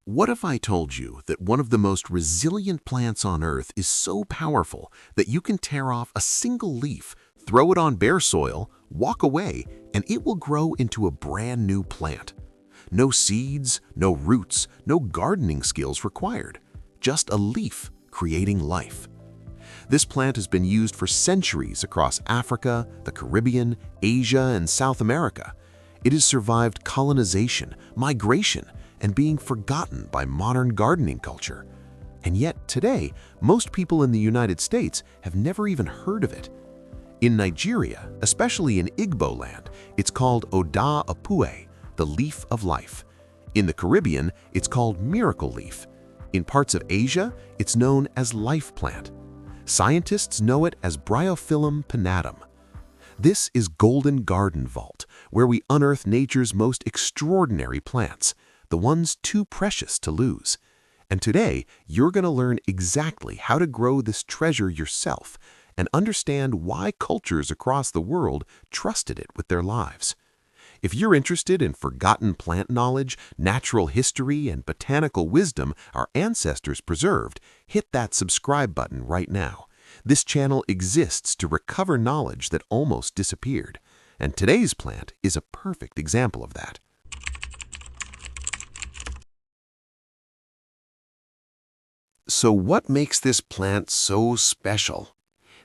What if I told you that one of the most resilient plants on Earth is so powerful that you can tear off a single leaf, throw it on bare soil, walk away, and it will grow into a brand new plant? No seeds, no roots, no gardening skills required. Just a leaf creating life. This plant has been used for centuries across Africa, the Caribbean, Asia, and South America. It has survived colonization, migration, and being forgotten by modern gardening culture. And yet today, most people in the United States have never even heard of it. In Nigeria, especially in Igbo land, it's called Oda Apue, the leaf of life. In the Caribbean, it's called miracle leaf. In parts of Asia, it's known as life plant. Scientists know it as Bryophyllum pinnatum. This is Golden Garden Vault, where we unearth nature's most extraordinary plants, the ones too precious to lose. And today, you're going to learn exactly how to grow this treasure yourself and understand why cultures across the world trusted it with their lives. If you're interested in forgotten plant knowledge, natural history, and botanical wisdom our ancestors preserved, hit that subscribe button right now. This channel exists to recover knowledge that almost disappeared, and today's plant is a perfect example of that. So what makes this plant so special?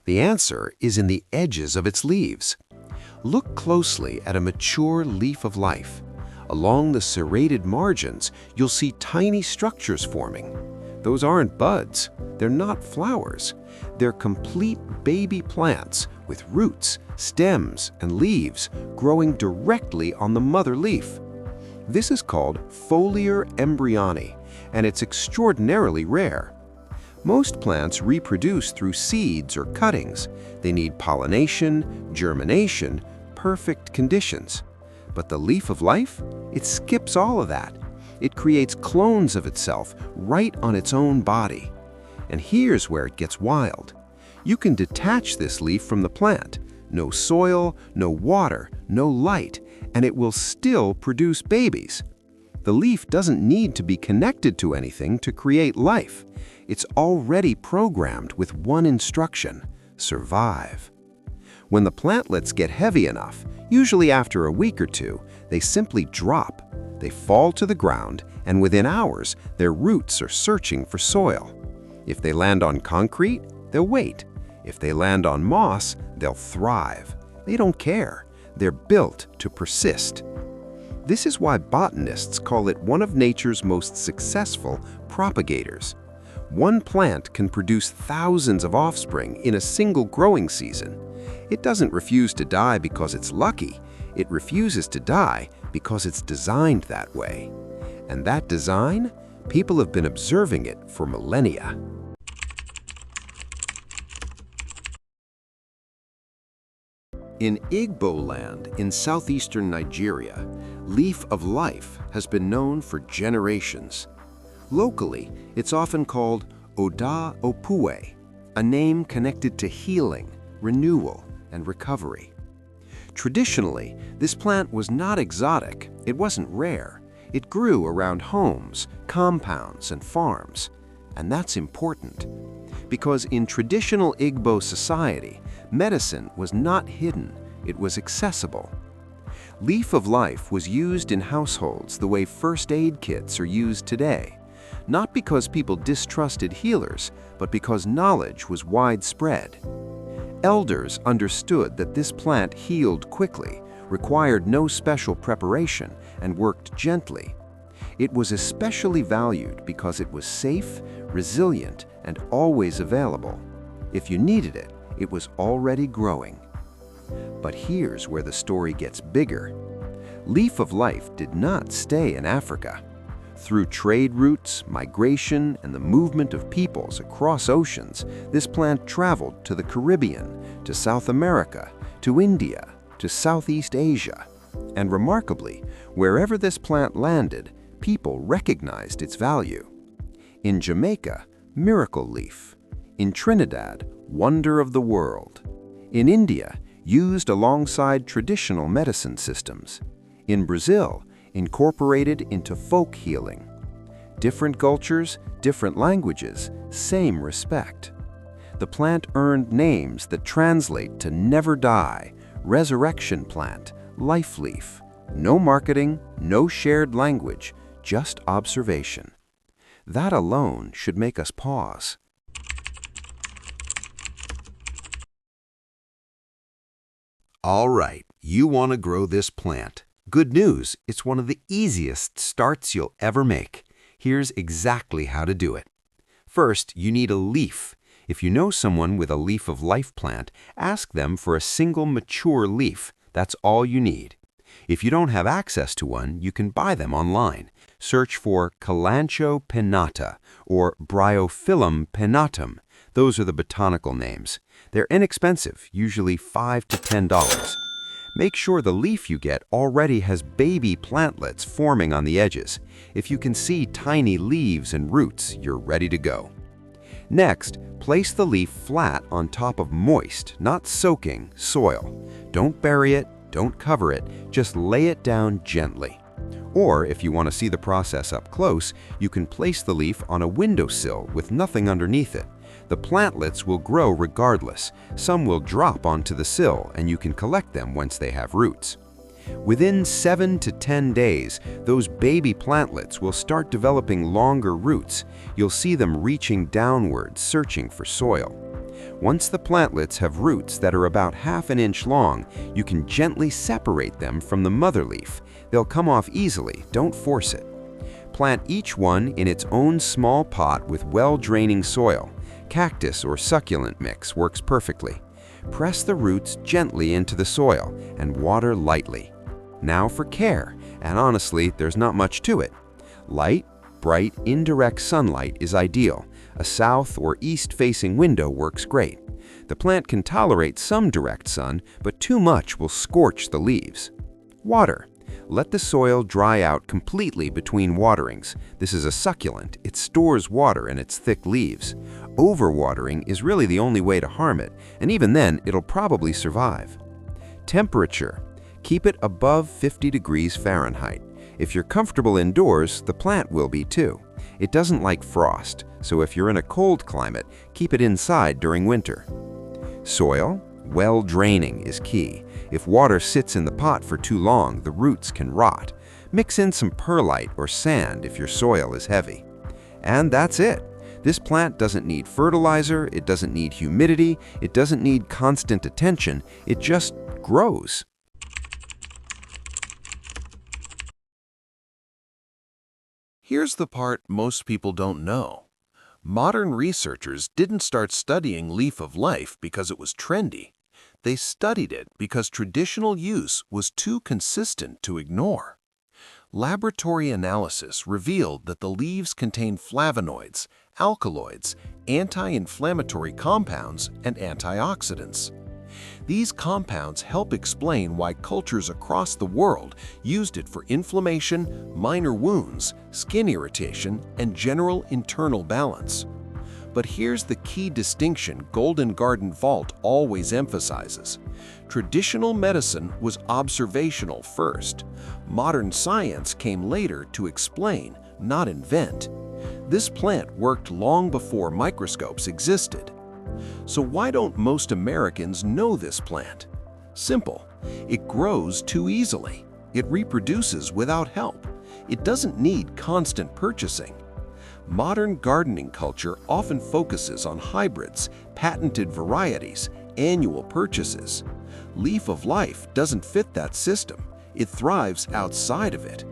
The answer is in the edges of its leaves. Look closely at a mature leaf of life. Along the serrated margins, you'll see tiny structures forming. Those aren't buds. They're not flowers. They're complete baby plants with roots, stems, and leaves growing directly on the mother leaf. This is called foliar embryony, and it's extraordinarily rare. Most plants reproduce through seeds or cuttings. They need pollination, germination, perfect conditions. But the leaf of life, it skips all of that. It creates clones of itself right on its own body. And here's where it gets wild. You can detach this leaf from the plant. No soil, no water, no light, and it will still produce babies. The leaf doesn't need to be connected to anything to create life. It's already programmed with one instruction: survive. When the plantlets get heavy enough, usually after a week or two, they simply drop. They fall to the ground, and within hours, their roots are searching for soil. If they land on concrete, they'll wait. If they land on moss, they'll thrive. They don't care. They're built to persist. This is why botanists call it one of nature's most successful propagators. One plant can produce thousands of offspring in a single growing season. It doesn't refuse to die because it's lucky. It refuses to die because it's designed that way. And that design, people have been observing it for millennia. In Igbo land in southeastern Nigeria, leaf of life has been known for generations. Locally, it's often called Oda Opue, a name connected to healing, renewal, and recovery. Traditionally, this plant was not exotic. It wasn't rare. It grew around homes, compounds, and farms. And that's important, because in traditional Igbo society, medicine was not hidden, it was accessible. Leaf of life was used in households the way first aid kits are used today, not because people distrusted healers, but because knowledge was widespread. Elders understood that this plant healed quickly, required no special preparation, and worked gently. It was especially valued because it was safe, resilient, and always available. If you needed it, it was already growing. But here's where the story gets bigger. Leaf of life did not stay in Africa. Through trade routes, migration, and the movement of peoples across oceans, this plant traveled to the Caribbean, to South America, to India, to Southeast Asia. And remarkably, wherever this plant landed, people recognized its value. In Jamaica, miracle leaf. In Trinidad, wonder of the world. In India, used alongside traditional medicine systems. In Brazil, incorporated into folk healing. Different cultures, different languages, same respect. The plant earned names that translate to never die, resurrection plant, life leaf. No marketing, no shared language, just observation. That alone should make us pause. All right, you want to grow this plant. Good news, it's one of the easiest starts you'll ever make. Here's exactly how to do it. First, you need a leaf. If you know someone with a leaf of life plant, ask them for a single mature leaf. That's all you need. If you don't have access to one, you can buy them online. Search for Kalanchoe pinnata or Bryophyllum pinnatum. Those are the botanical names. They're inexpensive, usually $5 to $10. Make sure the leaf you get already has baby plantlets forming on the edges. If you can see tiny leaves and roots, you're ready to go. Next, place the leaf flat on top of moist, not soaking, soil. Don't bury it, don't cover it, just lay it down gently. Or if you want to see the process up close, you can place the leaf on a windowsill with nothing underneath it. The plantlets will grow regardless. Some will drop onto the sill and you can collect them once they have roots. Within 7 to 10 days, those baby plantlets will start developing longer roots. You'll see them reaching downward, searching for soil. Once the plantlets have roots that are about ½ an inch long, you can gently separate them from the mother leaf. They'll come off easily, don't force it. Plant each one in its own small pot with well-draining soil. Cactus or succulent mix works perfectly. Press the roots gently into the soil and water lightly. Now for care, and honestly, there's not much to it. Light, bright, indirect sunlight is ideal. A south or east-facing window works great. The plant can tolerate some direct sun, but too much will scorch the leaves. Water. Let the soil dry out completely between waterings. This is a succulent. It stores water in its thick leaves. Overwatering is really the only way to harm it, and even then, it'll probably survive. Temperature. Keep it above 50 degrees Fahrenheit. If you're comfortable indoors, the plant will be too. It doesn't like frost, so if you're in a cold climate, keep it inside during winter. Soil. Well draining is key. If water sits in the pot for too long, the roots can rot. Mix in some perlite or sand if your soil is heavy. And that's it. This plant doesn't need fertilizer, it doesn't need humidity, it doesn't need constant attention, it just grows. Here's the part most people don't know. Modern researchers didn't start studying leaf of life because it was trendy. They studied it because traditional use was too consistent to ignore. Laboratory analysis revealed that the leaves contain flavonoids, alkaloids, anti-inflammatory compounds, and antioxidants. These compounds help explain why cultures across the world used it for inflammation, minor wounds, skin irritation, and general internal balance. But here's the key distinction Golden Garden Vault always emphasizes. Traditional medicine was observational first. Modern science came later to explain, not invent. This plant worked long before microscopes existed. So why don't most Americans know this plant? Simple. It grows too easily. It reproduces without help. It doesn't need constant purchasing. Modern gardening culture often focuses on hybrids, patented varieties, annual purchases. Leaf of Life doesn't fit that system. It thrives outside of it.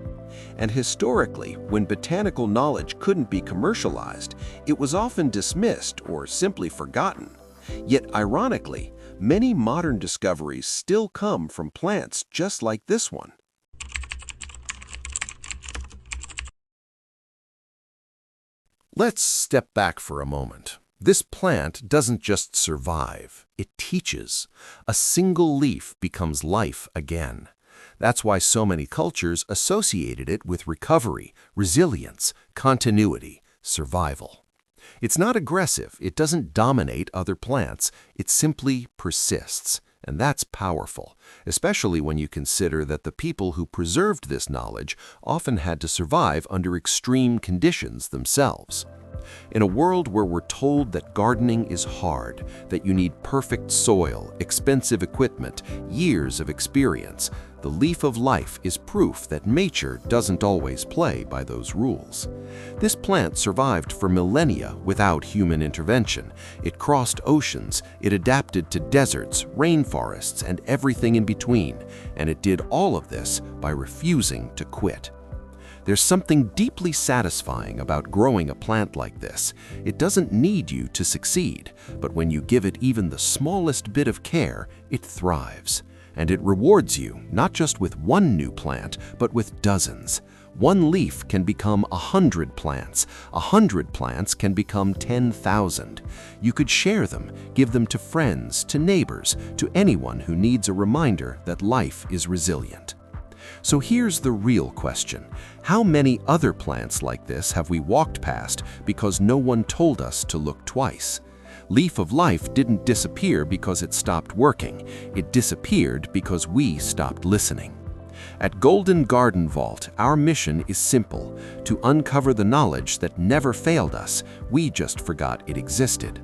And historically, when botanical knowledge couldn't be commercialized, it was often dismissed or simply forgotten. Yet ironically, many modern discoveries still come from plants just like this one. Let's step back for a moment. This plant doesn't just survive, it teaches. A single leaf becomes life again. That's why so many cultures associated it with recovery, resilience, continuity, survival. It's not aggressive, it doesn't dominate other plants, it simply persists. And that's powerful, especially when you consider that the people who preserved this knowledge often had to survive under extreme conditions themselves. In a world where we're told that gardening is hard, that you need perfect soil, expensive equipment, years of experience, the leaf of life is proof that nature doesn't always play by those rules. This plant survived for millennia without human intervention. It crossed oceans, it adapted to deserts, rainforests, and everything in between, and it did all of this by refusing to quit. There's something deeply satisfying about growing a plant like this. It doesn't need you to succeed, but when you give it even the smallest bit of care, it thrives. And it rewards you, not just with one new plant, but with dozens. One leaf can become 100 plants. 100 plants can become 10,000. You could share them, give them to friends, to neighbors, to anyone who needs a reminder that life is resilient. So here's the real question. How many other plants like this have we walked past because no one told us to look twice? Leaf of life didn't disappear because it stopped working. It disappeared because we stopped listening. At Golden Garden Vault, our mission is simple: to uncover the knowledge that never failed us. We just forgot it existed.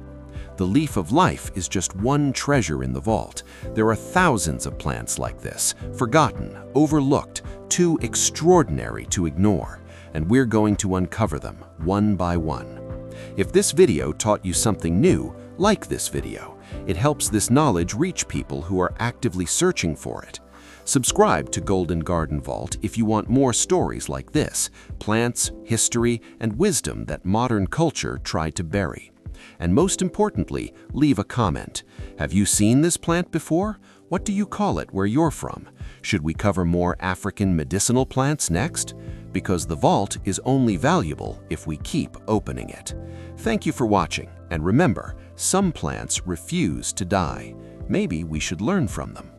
The leaf of life is just one treasure in the vault. There are thousands of plants like this, forgotten, overlooked, too extraordinary to ignore, and we're going to uncover them one by one. If this video taught you something new, like this video. It helps this knowledge reach people who are actively searching for it. Subscribe to Golden Garden Vault if you want more stories like this, plants, history, and wisdom that modern culture tried to bury. And most importantly, leave a comment. Have you seen this plant before? What do you call it where you're from? Should we cover more African medicinal plants next? Because the vault is only valuable if we keep opening it. Thank you for watching, and remember, some plants refuse to die. Maybe we should learn from them.